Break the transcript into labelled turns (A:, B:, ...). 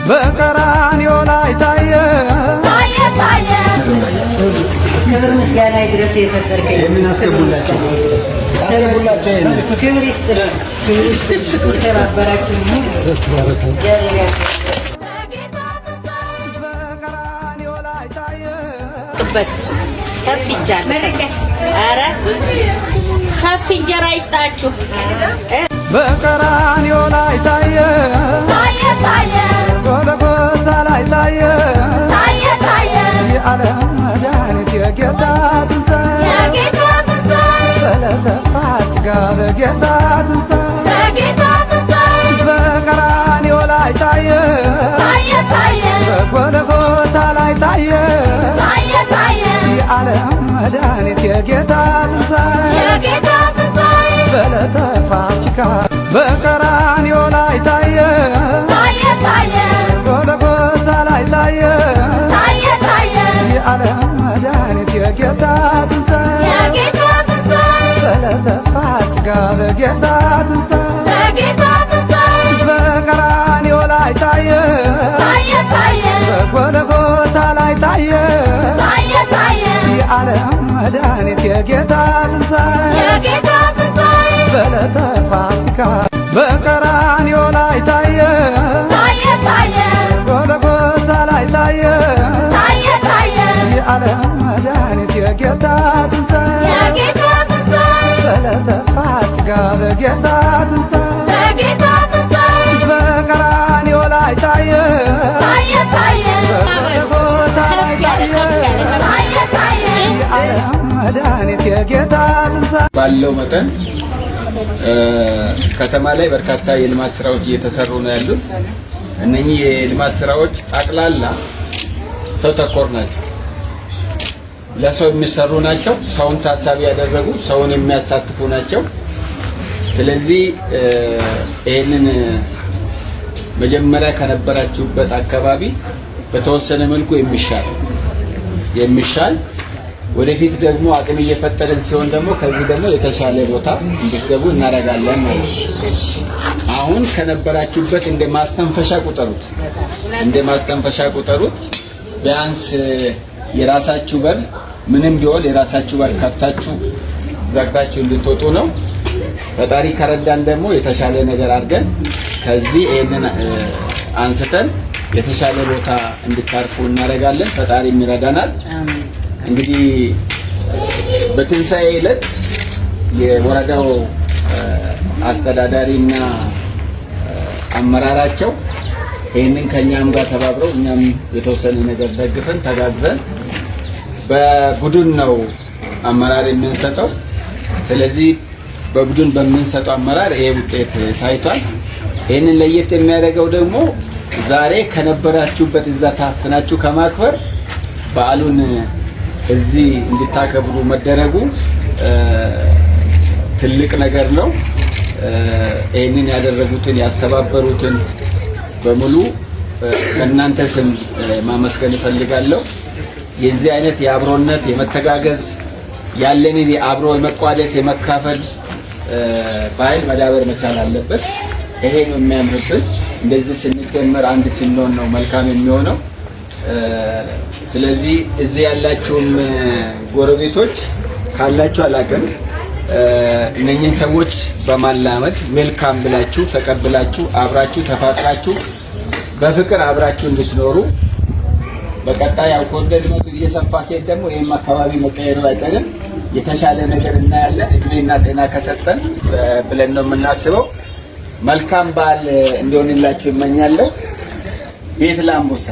A: በቀራንዮ ላይ ታየ ታየ ክብር ምስጋና ይድረስ የፈጠርከኝ የምናስገቡላችሁ ክብር ይስጥልን ተባበራችሁ በቀራንዮ ላይ ታየ ሰፊ እንጀራ ኧረ ሰፊ እንጀራ ይስጣችሁ በቀራንዮ ላይ ታየ ታየ ጎልጎታ ላይ ታየ ታየ የዓለም መድኃኒት የጌታ ትንሣኤ በዕለተ ፋሲካ በጌታ ትንሣኤ በቀራንዮ ላይ ታየ በጎልጎታ ላይ ታየ የዓለም መድኃኒት የጌታ ትንሣኤ በዕለተ ፋሲካ በቀራንዮ ላይ ታየ ጎልጎታ ላይ ታየ የዓለም መድኃኒት የጌታ ትንሣኤ በዕለተ ፋሲካ በጌታ ትንሣኤ በቀራንዮ ላይ ታየ በጎልጎታ ላይ ታየ የዓለም መድኃኒት የጌታ ትንሣኤ በዕለተ ፋሲካ በቀራንዮ ላይ ታየ ጎልጎታ ላይ ታየ የዓለም መድኃኒት የጌታ ትንሣኤ በዕለተ ፋሲካ በጌታ ትንሣኤ በቀራንዮ ላይ ታየ በጎልጎታ ላይ ታየ የዓለም መድኃኒት የጌታ ትንሣኤ
B: ባለው መጠን ከተማ ላይ በርካታ የልማት ስራዎች እየተሰሩ ነው ያሉት። እነኚህ የልማት ስራዎች ጠቅላላ ሰው ተኮር ናቸው፣ ለሰው የሚሰሩ ናቸው፣ ሰውን ታሳቢ ያደረጉ ሰውን የሚያሳትፉ ናቸው። ስለዚህ ይሄንን መጀመሪያ ከነበራችሁበት አካባቢ በተወሰነ መልኩ የሚሻል ወደፊት ደግሞ አቅም እየፈጠረን ሲሆን ደግሞ ከዚህ ደግሞ የተሻለ ቦታ እንድትገቡ እናደርጋለን ማለት ነው። አሁን ከነበራችሁበት እንደ ማስተንፈሻ ቁጠሩት። ቢያንስ የራሳችሁ በር ምንም ቢሆን የራሳችሁ በር ከፍታችሁ ዘግታችሁ እንድትወጡ ነው። ፈጣሪ ከረዳን ደግሞ የተሻለ ነገር አድርገን ከዚህ ይሄንን አንስተን የተሻለ ቦታ እንድታርፉ እናደርጋለን። ፈጣሪም ይረዳናል። እንግዲህ በትንሣኤ ዕለት የወረዳው አስተዳዳሪና አመራራቸው ይህንን ከኛም ጋር ተባብረው እኛም የተወሰነ ነገር ደግፈን ተጋግዘን በቡድን ነው አመራር የምንሰጠው። ስለዚህ በቡድን በምንሰጠው አመራር ይሄ ውጤት ታይቷል። ይህንን ለየት የሚያደርገው ደግሞ ዛሬ ከነበራችሁበት እዛ ታፍናችሁ ከማክበር በዓሉን እዚህ እንድታከብሩ መደረጉ ትልቅ ነገር ነው። ይህንን ያደረጉትን ያስተባበሩትን በሙሉ በእናንተ ስም ማመስገን እፈልጋለሁ። የዚህ አይነት የአብሮነት የመተጋገዝ ያለንን የአብሮ የመቋደስ የመካፈል ባህል መዳበር መቻል አለበት። ይሄ ነው የሚያምርብን። እንደዚህ ስንደመር አንድ ስንሆን ነው መልካም የሚሆነው። ስለዚህ እዚህ ያላችሁም ጎረቤቶች ካላችሁ አላውቅም፣ እነኚህን ሰዎች በማላመድ ዌልካም ብላችሁ ተቀብላችሁ አብራችሁ ተፋቅራችሁ በፍቅር አብራችሁ እንድትኖሩ በቀጣይ ያው ኮንደድመቱ እየሰፋ ሲሄድ ደግሞ ይህም አካባቢ መቀየሩ አይቀርም። የተሻለ ነገር እናያለን። እድሜና ጤና ከሰጠን ብለን ነው የምናስበው። መልካም በዓል እንዲሆንላችሁ እመኛለሁ። ቤት ላምቡሳ